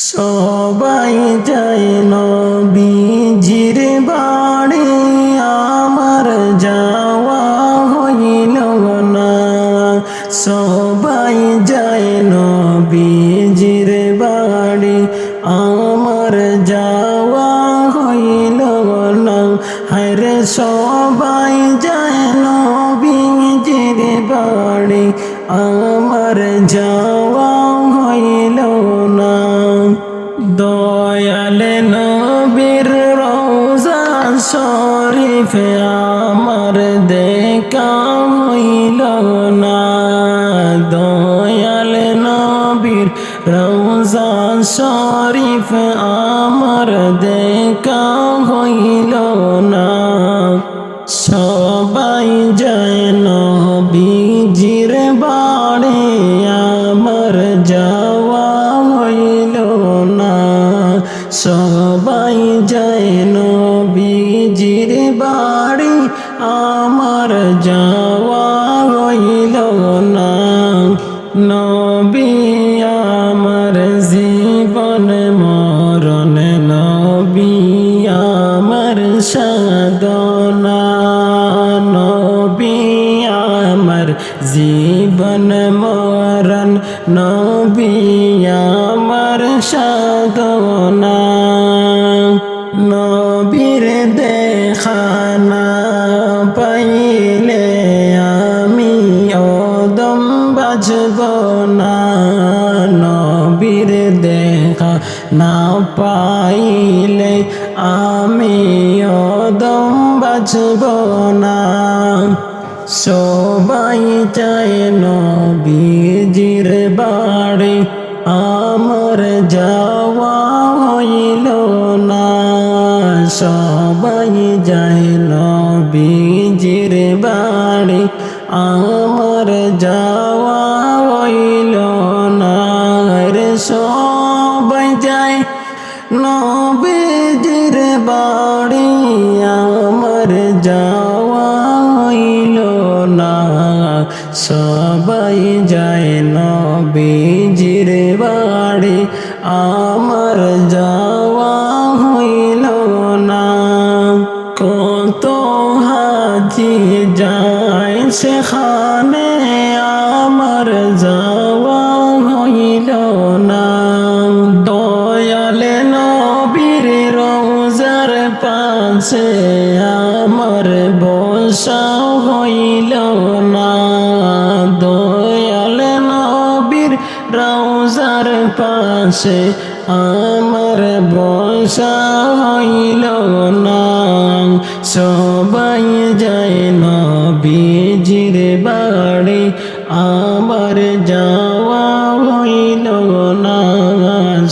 সবাই যায় নবীজির বাড়ি, আমার যাওয়া হইল না। সবাই যায় নবীজির বাড়ি, আমার যাওয়া হইল না। হায়রে সবাই যায় নবীজির বাড়ি, আমার যাওয়া হইল না। দয়াল নবীর রওজা শরীফে আমার দেখা হইল না। দয়াল নবীর রওজা শরীফ আমার দেখা হইল না। সবাই যায় নবীজির বাড়ি, আমার যাওয়া হইল না। সবাই যায় নবীজির বাড়ি, আমার যাওয়া হইল না। নবী আমার জীবন মরণ, নবী আমার সাধনা। নবী আমার জীবন মরণ, নবী আমার সাধনা। নবীর দেখা না পাইলে আমি ওদম বাঁচব না। নবীর দেখা না পাইলে আমি ওদম বাঁচব না। সবাই যায় নবীজির বাড়ি, আমার যাওয়া হইল না। সবাই যায় নবীজির বাড়ি, আমার যাওয়া হইল না। রে সবাই যায় নবীজির বাড়ি, আমার যাওয়া হইল না। সবাই যায় নবীজির বাড়ি, আমার যাওয়া হইল না। কত হাজি যায় সেখানে, আমার যাওয়া হইল না। দয়াল নবীর রওজার পাশে আমার বসা হইল না। দয়াল নবীর রওজার পাশে আমার বসা হইল না। সবাই যায় নবীজির বাড়ি, আমার যাওয়া হইল না।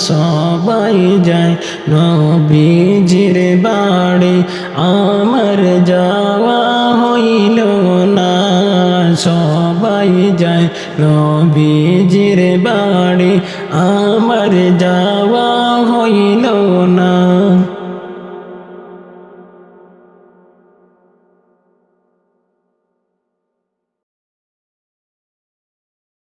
সবাই যায় নবীজির বাড়ি, আমার যাওয়া হইল না। সবাই যায় নবীজির বাড়ি, আমার যাওয়া